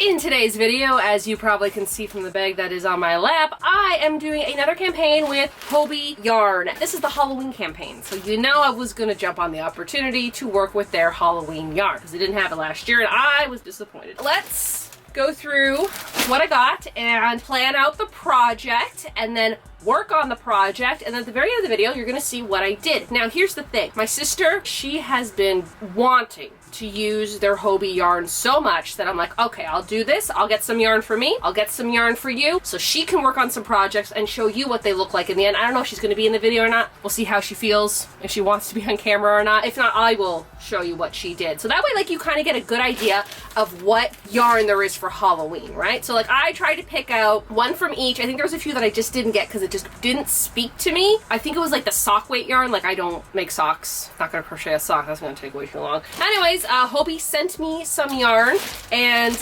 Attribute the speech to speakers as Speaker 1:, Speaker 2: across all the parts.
Speaker 1: In today's video, as you probably can see from the bag that is on my lap, I am doing another campaign with Hobbii yarn. This is the Halloween campaign, so you know I was going to jump on the opportunity to work with their Halloween yarn because they didn't have it last year and I was disappointed. Let's go through what I got and plan out the project and then work on the project, and then at the very end of the video you're gonna see what I did. Now here's the thing, my sister, she has been wanting to use their Hobbii yarn so much that I'm like, okay, I'll do this. I'll get some yarn for me, I'll get some yarn for you, so she can work on some projects and show you what they look like in the end. I don't know if she's gonna be in the video or not. We'll see how she feels, if she wants to be on camera or not. If not, I will show you what she did. So that way, like, you kind of get a good idea of what yarn there is for Halloween, right? So like, I tried to pick out one from each. I think there was a few that I just didn't get because it just didn't speak to me. I think it was like the sock weight yarn. Like, I don't make socks. Not gonna crochet a sock, that's gonna take way too long. Anyways, Hobbii sent me some yarn and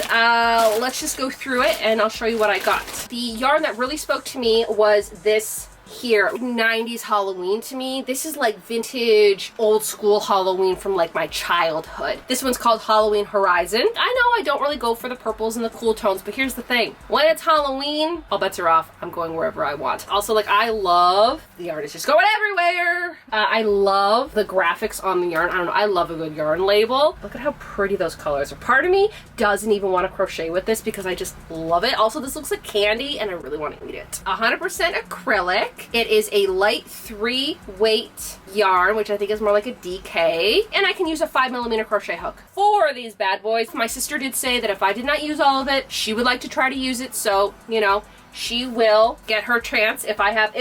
Speaker 1: let's just go through it and I'll show you what I got. The yarn that really spoke to me was this here, 90s Halloween to me. This is like vintage, old school Halloween from like my childhood. This one's called Halloween Horizon. I know I don't really go for the purples and the cool tones, but here's the thing. When it's Halloween, all bets are off. I'm going wherever I want. Also, like, I love, the yarn is just going everywhere. I love the graphics on the yarn. I don't know, I love a good yarn label. Look at how pretty those colors are. Part of me doesn't even want to crochet with this because I just love it. Also, this looks like candy and I really want to eat it. 100% acrylic. It is a light 3-weight yarn, which I think is more like a DK, and I can use a 5mm crochet hook for these bad boys. My sister did say that if I did not use all of it, she would like to try to use it, so, you know, she will get her chance. If I have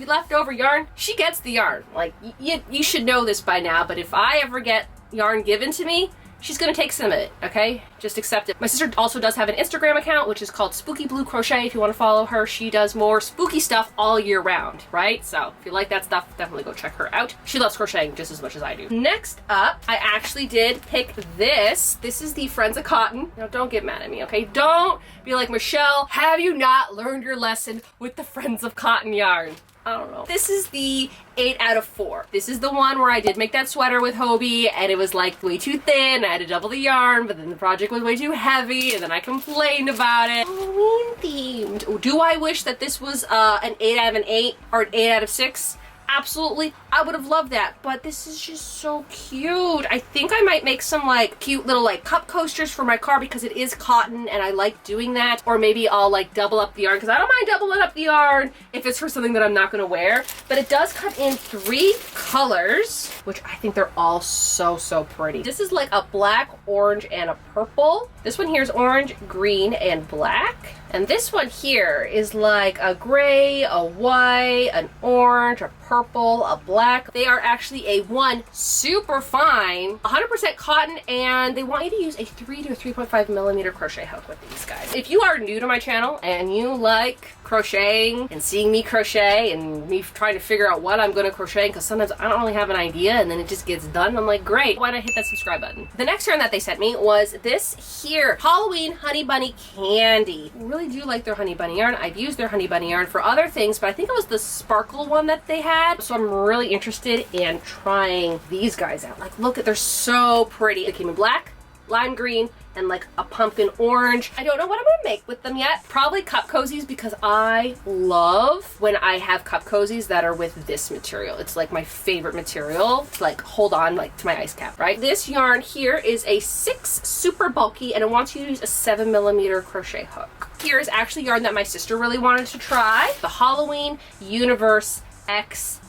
Speaker 1: leftover yarn, she gets the yarn. Like, you should know this by now, but if I ever get yarn given to me, she's gonna take some of it, okay? Just accept it. My sister also does have an Instagram account, which is called Spooky Blue Crochet. If you want to follow her, she does more spooky stuff all year round, right? So if you like that stuff, definitely go check her out. She loves crocheting just as much as I do. Next up, I actually did pick this. This is the Friends of Cotton. Now, don't get mad at me, okay? Don't be like, Michelle, have you not learned your lesson with the Friends of Cotton yarn? I don't know. This is the 8 out of 4. This is the one where I did make that sweater with Hobbii and it was like way too thin. I had to double the yarn, but then the project was way too heavy and then I complained about it. Halloween themed. Do I wish that this was an 8 out of an 8 or an 8 out of 6? Absolutely, I would have loved that, but this is just so cute. I think I might make some like cute little like cup coasters for my car because it is cotton and I like doing that. Or maybe I'll like double up the yarn because I don't mind doubling up the yarn if it's for something that I'm not going to wear. But it does come in 3 colors, which I think they're all so pretty. This is like a black, orange, and a purple. This one here is orange, green, and black. And this one here is like a gray, a white, an orange, a purple, a black. They are actually a super fine, 100% cotton, and they want you to use a 3 to 3.5mm crochet hook with these guys. If you are new to my channel and you like crocheting and seeing me crochet and me trying to figure out what I'm going to crochet, because sometimes I don't really have an idea and then it just gets done, I'm like, great, why not hit that subscribe button? The next yarn that they sent me was this here, Halloween Honey Bunny Candy. I really do like their Honey Bunny yarn. I've used their Honey Bunny yarn for other things, but I think it was the sparkle one that they had, so I'm really interested in trying these guys out. Like, look at, they're so pretty. They came in black, lime green, and like a pumpkin orange. I don't know what I'm gonna make with them yet. Probably cup cozies because I love when I have cup cozies that are with this material. It's like my favorite material to like hold on like to my ice cap, right? This yarn here is a 6 super bulky and it wants you to use a 7mm crochet hook. Here is actually yarn that my sister really wanted to try. The Halloween Universe XL.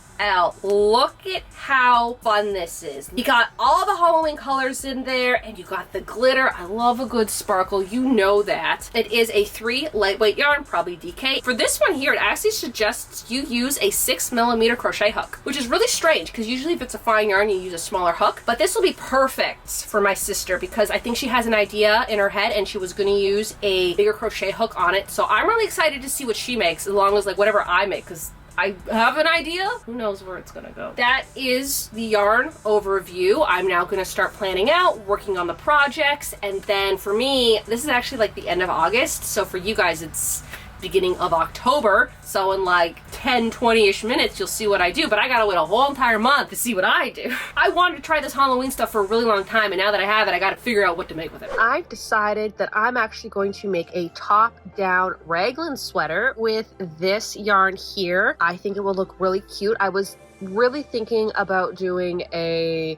Speaker 1: Look at how fun this is. You got all the Halloween colors in there and you got the glitter. I love a good sparkle, you know that. It is a 3 lightweight yarn, probably DK. For this one here, it actually suggests you use a 6mm crochet hook, which is really strange because usually if it's a fine yarn, you use a smaller hook. But this will be perfect for my sister because I think she has an idea in her head and she was gonna use a bigger crochet hook on it. So I'm really excited to see what she makes, as long as like whatever I make, because I have an idea. Who knows where it's gonna go. That is the yarn overview. I'm now gonna start planning out, working on the projects, and then for me, this is actually like the end of August, so for you guys it's beginning of October. So in like 10, 20-ish minutes, you'll see what I do, but I gotta wait a whole entire month to see what I do. I wanted to try this Halloween stuff for a really long time, and now that I have it, I gotta figure out what to make with it. I've decided that I'm actually going to make a top-down raglan sweater with this yarn here. I think it will look really cute. I was really thinking about doing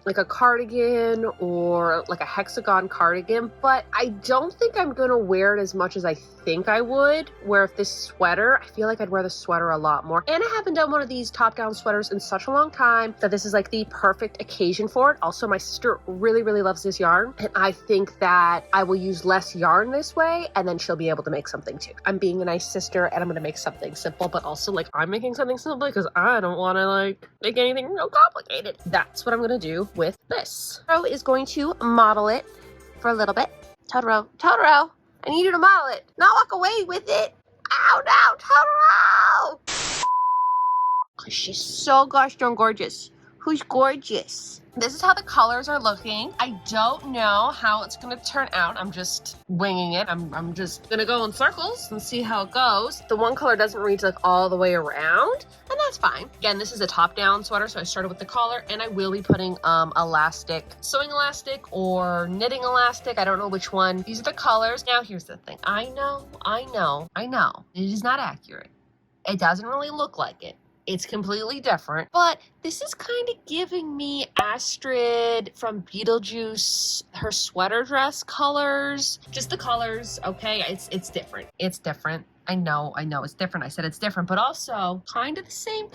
Speaker 1: like a cardigan or like a hexagon cardigan, but I don't think I'm gonna wear it as much as I think I would. Where if this sweater, I feel like I'd wear the sweater a lot more. And I haven't done one of these top-down sweaters in such a long time that this is like the perfect occasion for it. Also, my sister really, really loves this yarn, and I think that I will use less yarn this way, and then she'll be able to make something too. I'm being a nice sister, and I'm gonna make something simple, but also like I'm making something simple because I don't want to like make anything real complicated. That's what I'm gonna do with this. Totoro is going to model it for a little bit. Totoro, I need you to model it, not walk away with it. Ow, no, Totoro! Cause she's so gosh darn gorgeous. Who's gorgeous? This is how the colors are looking. I don't know how it's gonna turn out. I'm just winging it. I'm just gonna go in circles and see how it goes. The one color doesn't reach like all the way around, and that's fine. Again, this is a top-down sweater, so I started with the collar, and I will be putting elastic, sewing elastic or knitting elastic. I don't know which one. These are the colors. Now here's the thing. I know. It is not accurate. It doesn't really look like it. It's completely different, but this is kind of giving me Astrid from Beetlejuice, her sweater dress colors. Just the colors, okay? It's different. It's different. I know, it's different. I said it's different, but also kind of the same,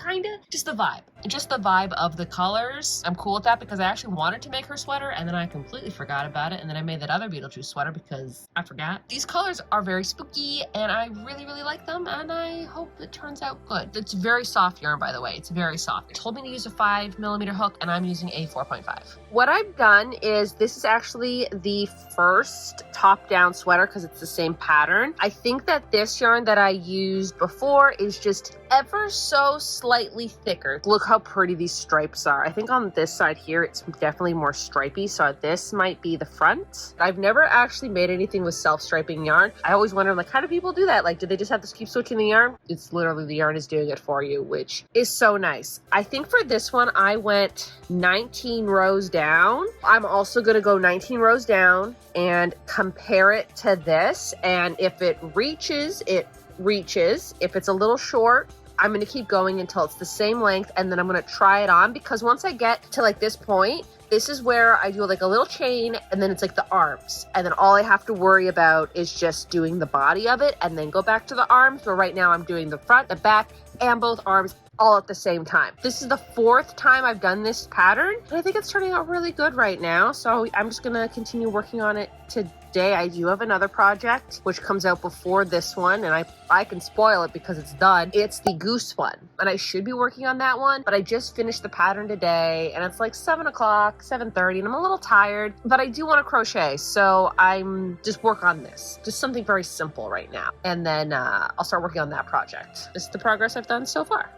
Speaker 1: just the vibe. Just the vibe of the colors. I'm cool with that because I actually wanted to make her sweater, and then I completely forgot about it, and then I made that other Beetlejuice sweater because I forgot. These colors are very spooky, and I really, really like them, and I hope it turns out good. It's very soft yarn, by the way. It's very soft. It told me to use a 5mm hook, and I'm using a 4.5. What I've done is, this is actually the first top-down sweater because it's the same pattern. I think that this yarn that I used before is just ever so slightly thicker. Look how pretty these stripes are. I think on this side here, it's definitely more stripy, so this might be the front. I've never actually made anything with self-striping yarn. I always wonder, like, how do people do that? Like, do they just have to keep switching the yarn? It's literally the yarn is doing it for you, which is so nice. I think for this one, I went 19 rows down. I'm also gonna go 19 rows down and compare it to this, and if it reaches, it reaches. If it's a little short, I'm going to keep going until it's the same length, and then I'm going to try it on, because once I get to like this point, this is where I do like a little chain, and then it's like the arms, and then all I have to worry about is just doing the body of it and then go back to the arms. But right now I'm doing the front, the back, and both arms all at the same time. This is the 4th time I've done this pattern, and I think it's turning out really good right now. So I'm just gonna continue working on it today. I do have another project which comes out before this one, and I can spoil it because it's done. It's the goose one, and I should be working on that one, but I just finished the pattern today, and it's like 7 o'clock, 7:30, and I'm a little tired, but I do want to crochet, so I'm just work on this. Just something very simple right now, and then I'll start working on that project. This is the progress I've done so far.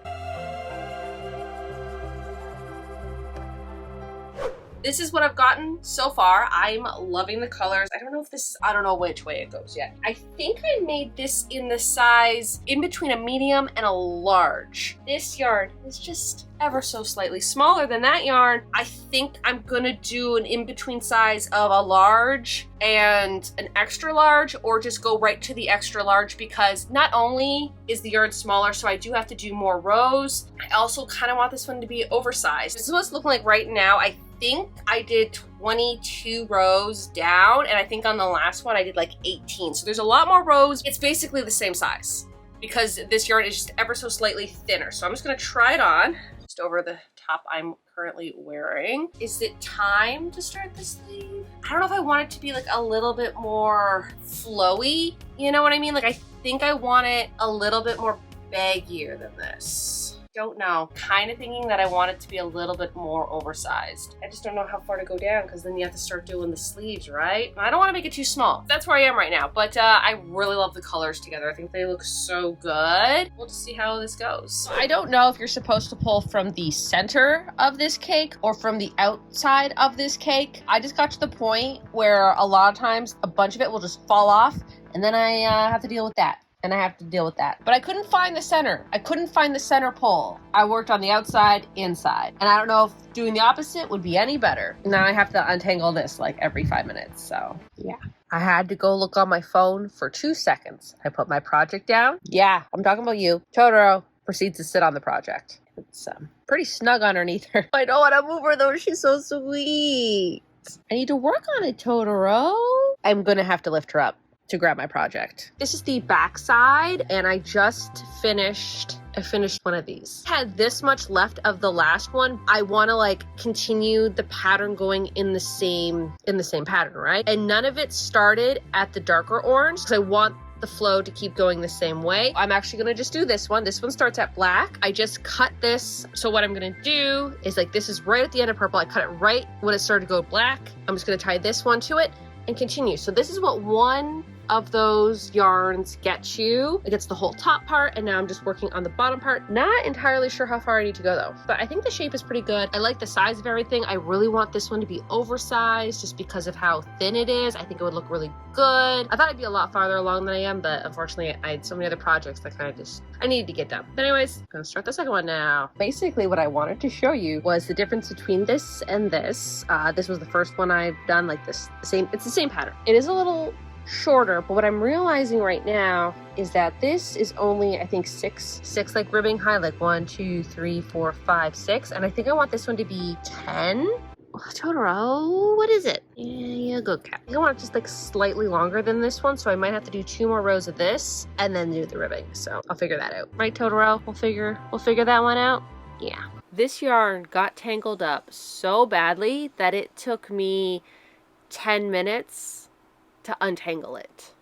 Speaker 1: This is what I've gotten so far. I'm loving the colors. I don't know which way it goes yet. I think I made this in the size in between a medium and a large. This yarn is just ever so slightly smaller than that yarn. I think I'm gonna do an in-between size of a large and an extra large, or just go right to the extra large, because not only is the yarn smaller, so I do have to do more rows, I also kind of want this one to be oversized. This is what it's looking like right now. I think I did 22 rows down, and I think on the last one I did like 18. So there's a lot more rows. It's basically the same size because this yarn is just ever so slightly thinner. So I'm just gonna try it on, just over the top I'm currently wearing. Is it time to start the sleeve? I don't know if I want it to be like a little bit more flowy, you know what I mean? Like, I think I want it a little bit more baggier than this. Don't know. Kind of thinking that I want it to be a little bit more oversized. I just don't know how far to go down, because then you have to start doing the sleeves, right? I don't want to make it too small. That's where I am right now, but I really love the colors together. I think they look so good. We'll just see how this goes. I don't know if you're supposed to pull from the center of this cake or from the outside of this cake. I just got to the point where a lot of times a bunch of it will just fall off, and then I have to deal with that. and I have to deal with that. But I couldn't find the center. I couldn't find the center pole. I worked on the outside, inside. And I don't know if doing the opposite would be any better. Now I have to untangle this like every 5 minutes, so yeah. I had to go look on my phone for 2 seconds. I put my project down. Yeah, I'm talking about you. Totoro proceeds to sit on the project. It's pretty snug underneath her. I don't want to move her though. She's so sweet. I need to work on it, Totoro. I'm going to have to lift her up to grab my project. This is the back side, and I just finished one of these. I had this much left of the last one. I want to like continue the pattern going in the same pattern, right? And none of it started at the darker orange because I want the flow to keep going the same way. I'm actually gonna just do this one. This one starts at black. I just cut this. So what I'm gonna do is like, this is right at the end of purple. I cut it right when it started to go black. I'm just gonna tie this one to it and continue. So this is what one of those yarns gets you. It gets the whole top part, and now I'm just working on the bottom part. Not entirely sure how far I need to go though, but I think the shape is pretty good. I like the size of everything. I really want this one to be oversized just because of how thin it is. I think it would look really good. I thought I'd be a lot farther along than I am, but unfortunately I had so many other projects that kind of I needed to get done. But anyways, I'm gonna start the second one now. Basically what I wanted to show you was the difference between this and this. This was the first one I've done like this. It's the same pattern. It is a little shorter, but what I'm realizing right now is that this is only, I think, six like ribbing high, like 1, 2, 3, 4, 5, 6, and I think I want this one to be 10. Oh, Totoro, what is it? Yeah, good cat. I think I want it just like slightly longer than this one, so I might have to do 2 more rows of this and then do the ribbing. So I'll figure that out. Right, Totoro? We'll figure that one out. Yeah. This yarn got tangled up so badly that it took me 10 minutes to untangle it.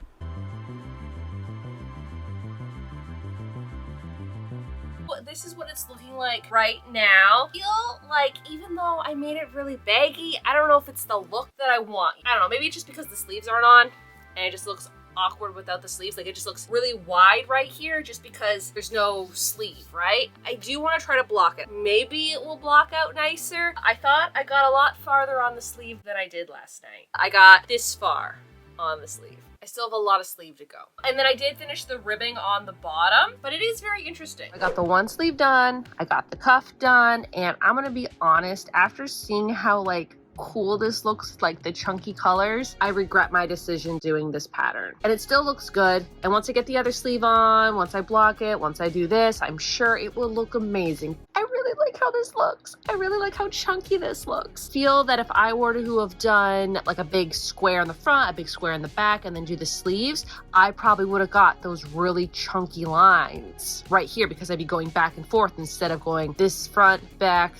Speaker 1: This is what it's looking like right now. I feel like even though I made it really baggy, I don't know if it's the look that I want. I don't know, maybe it's just because the sleeves aren't on and it just looks awkward without the sleeves. Like it just looks really wide right here just because there's no sleeve, right? I do want to try to block it. Maybe it will block out nicer. I thought I got a lot farther on the sleeve than I did last night. I got this far on the sleeve. I still have a lot of sleeve to go. And then I did finish the ribbing on the bottom, but it is very interesting. I got the one sleeve done, I got the cuff done, and I'm gonna be honest, after seeing how like cool this looks, like the chunky colors, I regret my decision doing this pattern. And it still looks good. And once I get the other sleeve on, once I block it, once I do this, I'm sure it will look amazing. I really like how this looks. I really like how chunky this looks. Feel that if I were to have done like a big square in the front, a big square in the back, and then do the sleeves, I probably would have got those really chunky lines right here because I'd be going back and forth instead of going this front, back,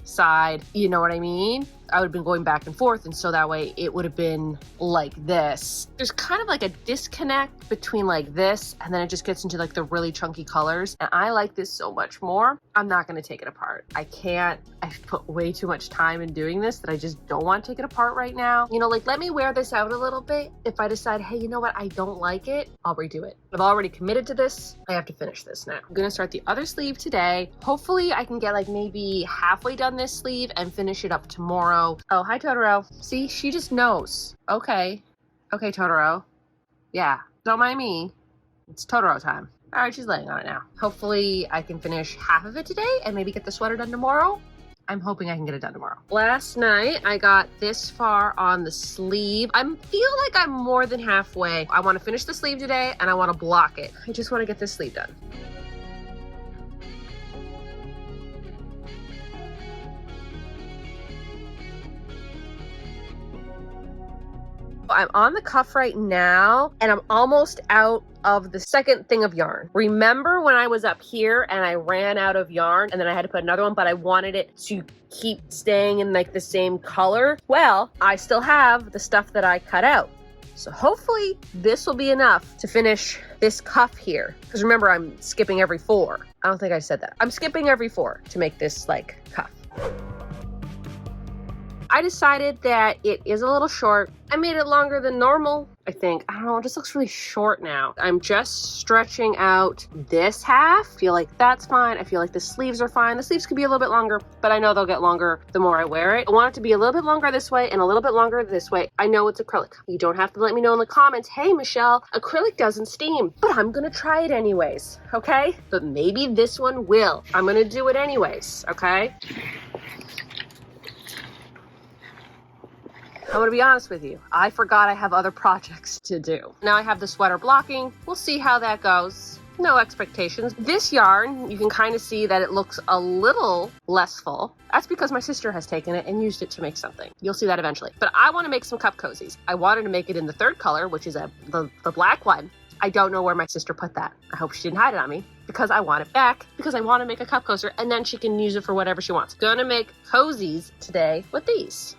Speaker 1: side, you know what I mean? I would have been going back and forth, and so that way it would have been like this. There's kind of like a disconnect between like this and then it just gets into like the really chunky colors, and I like this so much more. I'm not going to take it apart. I can't. I've put way too much time in doing this that I just don't want to take it apart right now. You know, like let me wear this out a little bit. If I decide, hey, you know what, I don't like it, I'll redo it. I've already committed to this. I have to finish this now. I'm going to start the other sleeve today. Hopefully I can get like maybe halfway done this sleeve and finish it up tomorrow. Oh, hi, Totoro. See, she just knows. Okay, Totoro. Yeah, don't mind me. It's Totoro time. All right, she's laying on it now. Hopefully I can finish half of it today and maybe get the sweater done tomorrow. I'm hoping I can get it done tomorrow. Last night, I got this far on the sleeve. I feel like I'm more than halfway. I want to finish the sleeve today and I want to block it. I just want to get this sleeve done. I'm on the cuff right now and I'm almost out of the second thing of yarn. Remember when I was up here and I ran out of yarn and then I had to put another one, but I wanted it to keep staying in like the same color? Well, I still have the stuff that I cut out. So hopefully this will be enough to finish this cuff here. Because remember, I'm skipping every 4. I don't think I said that. I'm skipping every 4 to make this like cuff. I decided that it is a little short. I made it longer than normal I think. I don't know, it just looks really short now. I'm just stretching out this half. I feel like that's fine. I feel like the sleeves are fine. The sleeves could be a little bit longer, but I know they'll get longer the more I wear it. I want it to be a little bit longer this way and a little bit longer this way. I know it's acrylic. You don't have to let me know in the comments, hey Michelle, acrylic doesn't steam, but I'm gonna try it anyways, okay? But maybe this one will. I'm gonna do it anyways, okay? I'm gonna be honest with you. I forgot I have other projects to do. Now I have the sweater blocking. We'll see how that goes. No expectations. This yarn, you can kind of see that it looks a little less full. That's because my sister has taken it and used it to make something. You'll see that eventually. But I want to make some cup cozies. I wanted to make it in the third color, which is the black one. I don't know where my sister put that. I hope she didn't hide it on me because I want it back because I want to make a cup coaster and then she can use it for whatever she wants. Gonna make cozies today with these.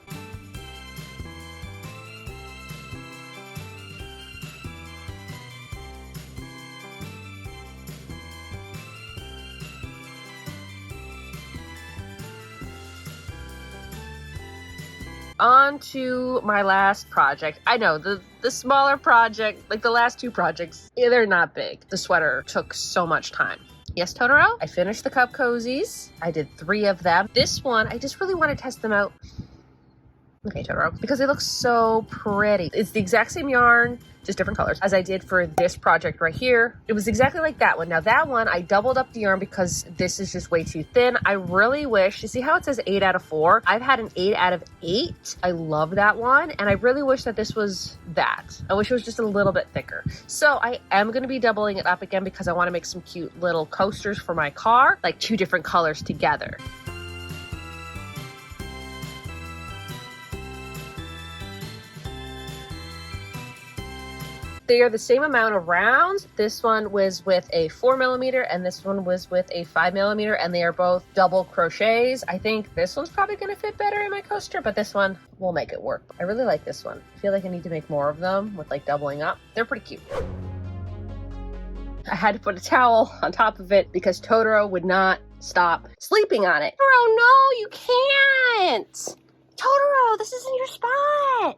Speaker 1: On to my last project. I know the smaller project, like the last two projects, they're not big. The sweater took so much time. Yes, Totoro, I finished the cup cozies. I did 3 of them. This one, I just really want to test them out. Okay, Totoro, because they look so pretty. It's the exact same yarn, just different colors, as I did for this project right here. It was exactly like that one. Now that one, I doubled up the yarn because this is just way too thin. I really wish, you see how it says 8 out of 4? I've had an 8 out of 8. I love that one. And I really wish that this was that. I wish it was just a little bit thicker. So I am gonna be doubling it up again because I wanna make some cute little coasters for my car, like 2 different colors together. They are the same amount of rounds. This one was with a 4mm and this one was with a 5mm, and they are both double crochets. I think this one's probably gonna fit better in my coaster, but this one will make it work. I really like this one. I feel like I need to make more of them with like doubling up. They're pretty cute. I had to put a towel on top of it because Totoro would not stop sleeping on it. Totoro, no, you can't. Totoro, this isn't your spot.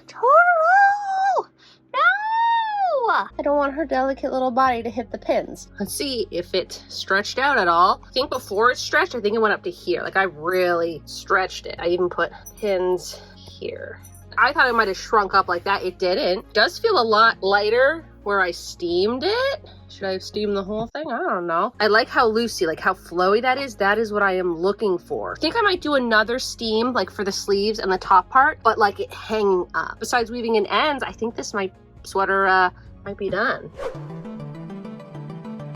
Speaker 1: Totoro! No! I don't want her delicate little body to hit the pins. Let's see if it stretched out at all. I think before it stretched, I think it went up to here. Like I really stretched it. I even put pins here. I thought it might have shrunk up like that. It didn't. It does feel a lot lighter where I steamed it. Should I have steamed the whole thing? I don't know. I like how loosey, like how flowy that is. That is what I am looking for. I think I might do another steam like for the sleeves and the top part, but like it hanging up. Besides weaving in ends, I think this sweater might be done.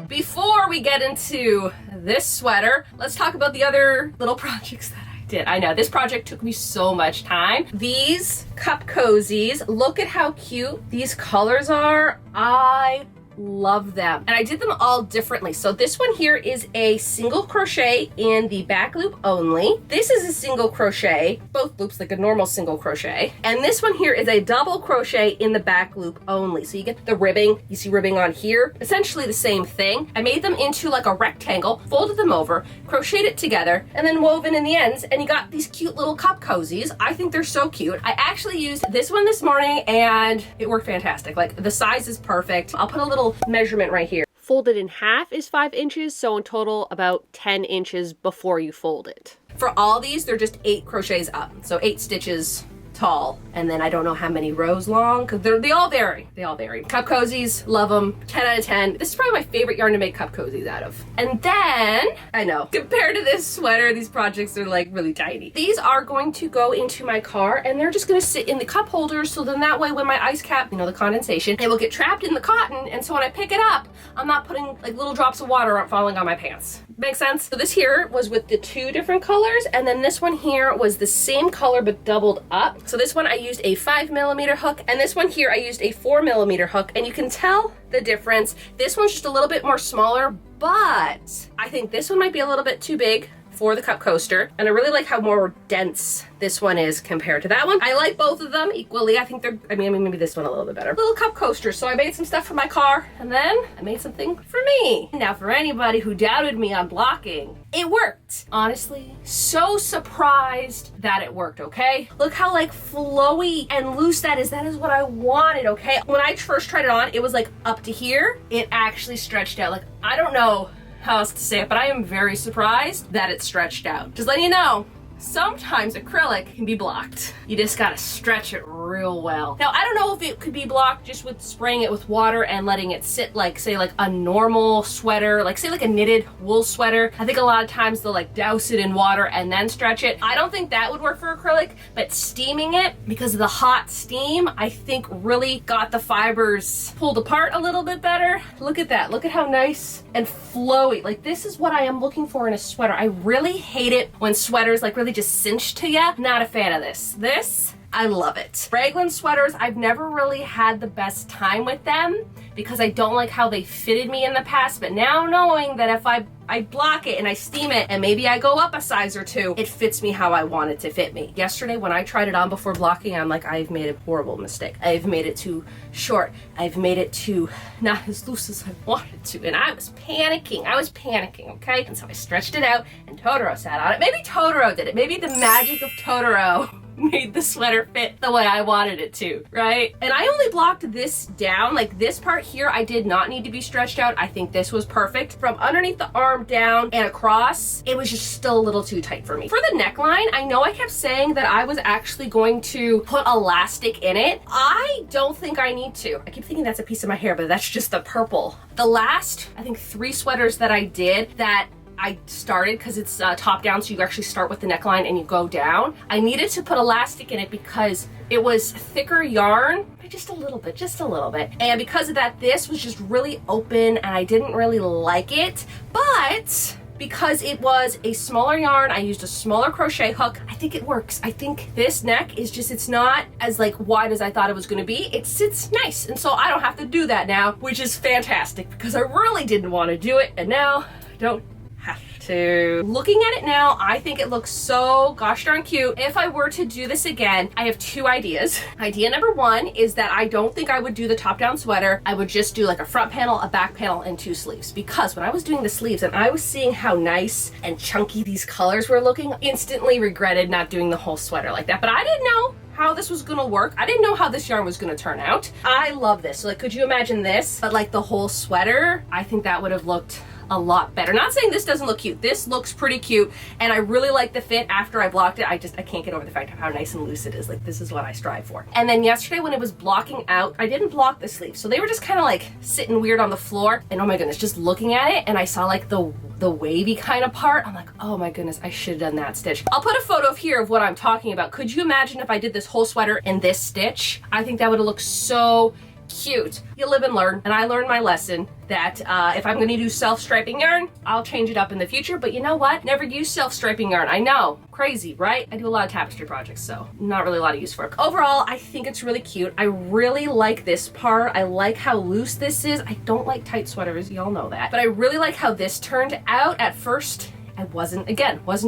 Speaker 1: Before we get into this sweater, let's talk about the other little projects that I did. I know this project took me so much time. These cup cozies, look at how cute these colors are. I love them. And I did them all differently. So this one here is a single crochet in the back loop only. This is a single crochet, both loops like a normal single crochet. And this one here is a double crochet in the back loop only. So you get the ribbing, you see ribbing on here, essentially the same thing. I made them into like a rectangle, folded them over, crocheted it together, and then woven in the ends, and you got these cute little cup cozies. I think they're so cute. I actually used this one this morning and it worked fantastic. Like the size is perfect. I'll put a little measurement right here. Folded in half is 5 inches, so in total about 10 inches before you fold it. For all these, they're just 8 crochets up, so 8 stitches tall, and then I don't know how many rows long, because they all vary. They all vary. Cup cozies, love them, 10 out of 10. This is probably my favorite yarn to make cup cozies out of. And then, I know, compared to this sweater, these projects are like really tiny. These are going to go into my car, and they're just gonna sit in the cup holders, so then that way when my ice cap, you know, the condensation, it will get trapped in the cotton, and so when I pick it up, I'm not putting like little drops of water falling on my pants. Makes sense? So this here was with the 2 different colors, and then this one here was the same color but doubled up. So this one I used a 5mm hook, and this one here I used a 4mm hook, and you can tell the difference. This one's just a little bit more smaller, but I think this one might be a little bit too big for the cup coaster, and I really like how more dense this one is compared to that one. I like both of them equally. I think they're, I mean, maybe this one a little bit better. Little cup coaster. So I made some stuff for my car, and then I made something for me. Now, for anybody who doubted me on blocking, it worked. Honestly, so surprised that it worked, okay? Look how like flowy and loose that is. That is what I wanted, okay? When I first tried it on, it was like up to here. It actually stretched out. Like, I don't know how else to say it, but I am very surprised that it stretched out. Just letting you know, sometimes acrylic can be blocked. You just gotta stretch it real well. Now, I don't know if it could be blocked just with spraying it with water and letting it sit like, say, like a normal sweater, like say like a knitted wool sweater. I think a lot of times they'll like douse it in water and then stretch it. I don't think that would work for acrylic, but steaming it, because of the hot steam, I think really got the fibers pulled apart a little bit better. Look at that. Look at how nice and flowy. Like, this is what I am looking for in a sweater. I really hate it when sweaters like really just cinch to ya. Not a fan of this. This, I love it. Raglan sweaters, I've never really had the best time with them because I don't like how they fitted me in the past, but now knowing that if I block it and I steam it and maybe I go up a size or two, it fits me how I want it to fit me. Yesterday when I tried it on before blocking, I'm like, I've made a horrible mistake. I've made it too short. I've made it too not as loose as I wanted to. And I was panicking, okay? And so I stretched it out and Totoro sat on it. Maybe Totoro did it. Maybe the magic of Totoro made the sweater fit the way I wanted it to, right? And I only blocked this down, like this part here, I did not need to be stretched out. I think this was perfect. From underneath the arm down and across, it was just still a little too tight for me. For the neckline, I know I kept saying that I was actually going to put elastic in it. I don't think I need to. I keep thinking that's a piece of my hair, but that's just the purple. The last, I think 3 sweaters that I did that I started, because it's top down, so you actually start with the neckline and you go down. I needed to put elastic in it because it was thicker yarn, just a little bit. And because of that, this was just really open and I didn't really like it. But because it was a smaller yarn, I used a smaller crochet hook. I think it works. I think this neck is just, it's not as like wide as I thought it was gonna be. It sits nice. And so I don't have to do that now, which is fantastic because I really didn't want to do it. And now I don't have to. Looking at it now, I think it looks so gosh darn cute. If I were to do this again, I have 2 ideas. Idea number 1 is that I don't think I would do the top down sweater. I would just do like a front panel, a back panel, and 2 sleeves. Because when I was doing the sleeves and I was seeing how nice and chunky these colors were looking, instantly regretted not doing the whole sweater like that. But I didn't know how this was gonna work. I didn't know how this yarn was gonna turn out. I love this. So like, could you imagine this, but like the whole sweater? I think that would have looked a lot better. Not saying this doesn't look cute. This looks pretty cute and I really like the fit after I blocked it. I can't get over the fact of how nice and loose it is. Like, this is what I strive for. And then yesterday when it was blocking out, I didn't block the sleeves. So they were just kind of like sitting weird on the floor. And oh my goodness, just looking at it and I saw like the wavy kind of part. I'm like, oh my goodness, I should have done that stitch. I'll put a photo of here of what I'm talking about. Could you imagine if I did this whole sweater in this stitch? I think that would have looked so cute. You live and learn, and I learned my lesson that if I'm going to do self-striping yarn, I'll change it up in the future. But you know what? Never use self-striping yarn. I know, crazy, right? I do a lot of tapestry projects, so not really a lot of use for it. Overall, I think it's really cute. I really like this part. I like how loose this is. I don't like tight sweaters, y'all know that. But I really like how this turned out. At first, I wasn't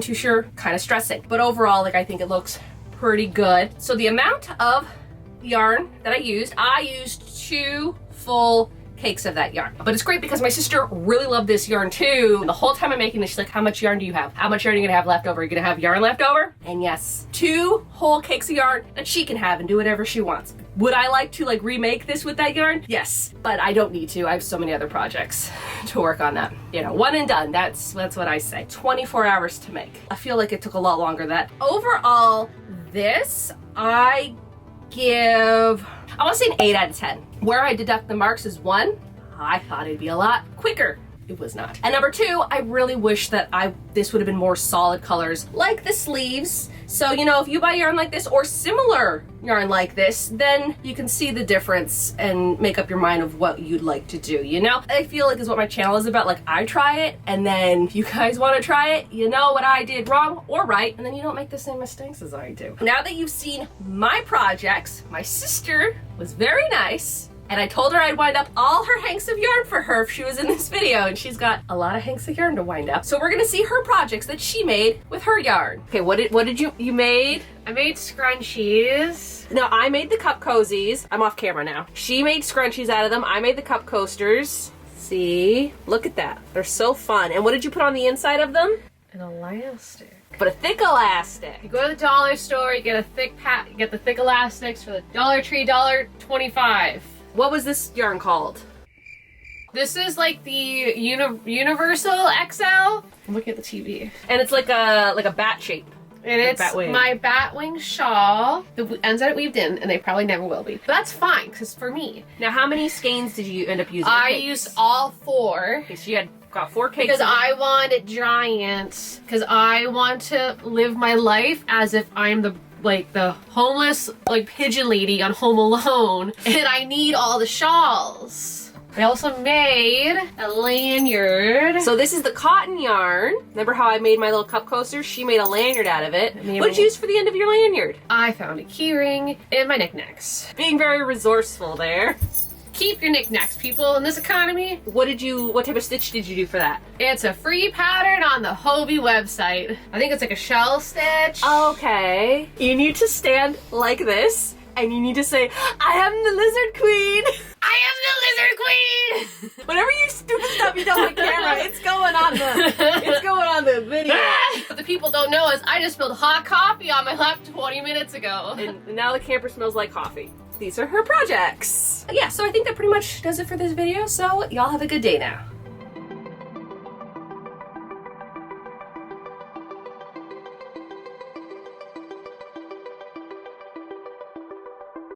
Speaker 1: too sure, kind of stressing. But overall, like, I think it looks pretty good. So the amount of yarn that I used 2 full cakes of that yarn. But it's great because my sister really loved this yarn too. And the whole time I'm making this, she's like, how much yarn do you have? How much yarn are you gonna have left over? Are you gonna have yarn left over? And yes, 2 whole cakes of yarn that she can have and do whatever she wants. Would I like to like remake this with that yarn? Yes, but I don't need to. I have so many other projects to work on that. You know, one and done. That's what I say. 24 hours to make. I feel like it took a lot longer than that. Overall, this, I want to say an 8 out of 10. Where I deduct the marks is 1. I thought it'd be a lot quicker. It was not. And number 2, I really wish that this would have been more solid colors like the sleeves. So, you know, if you buy yarn like this or similar yarn like this, then you can see the difference and make up your mind of what you'd like to do, you know? I feel like is what my channel is about. Like, I try it and then you guys want to try it, you know what I did wrong or right, and then you don't make the same mistakes as I do. Now that you've seen my projects, my sister was very nice And I told her I'd wind up all her hanks of yarn for her if she was in this video, and she's got a lot of hanks of yarn to wind up. So we're gonna see her projects that she made with her yarn. Okay, what did you made?
Speaker 2: I made scrunchies.
Speaker 1: No, I made the cup cozies. I'm off camera now. She made scrunchies out of them. I made the cup coasters. See? Look at that. They're so fun. And what did you put on the inside of them?
Speaker 2: An elastic.
Speaker 1: But a thick elastic.
Speaker 2: You go to the dollar store, you get a thick you get the thick elastics for the Dollar Tree, $1.25.
Speaker 1: What was this yarn called?
Speaker 2: This is like the Universal XL. I'm looking at the TV.
Speaker 1: And it's like a bat shape.
Speaker 2: And
Speaker 1: like
Speaker 2: it's
Speaker 1: batwing.
Speaker 2: my batwing shawl. The ends are weaved in, and they probably never will be. But that's fine, because for me.
Speaker 1: Now, how many skeins did you end up using?
Speaker 2: I used all 4.
Speaker 1: Okay, so you got 4 cakes.
Speaker 2: Because I want it giant. Because I want to live my life as if I'm the homeless pigeon lady on Home Alone, and I need all the shawls. I also made a lanyard.
Speaker 1: So this is the cotton yarn. Remember how I made my little cup coasters? She made a lanyard out of it. What did you use for the end of your lanyard?
Speaker 2: I found a key ring and my knickknacks.
Speaker 1: Being very resourceful there.
Speaker 2: Keep your knickknacks, people, in this economy.
Speaker 1: What type of stitch did you do for that?
Speaker 2: It's a free pattern on the Hobbii website. I think it's like a shell stitch.
Speaker 1: Okay. You need to stand like this, and you need to say, I am the lizard queen.
Speaker 2: I am the lizard queen!
Speaker 1: Whatever you stupid stuff you don't on camera, it's going on the video.
Speaker 2: What the people don't know is I just spilled hot coffee on my lap 20 minutes ago.
Speaker 1: And now the camper smells like coffee. These are her projects. Yeah, so I think that pretty much does it for this video, so y'all have a good day now.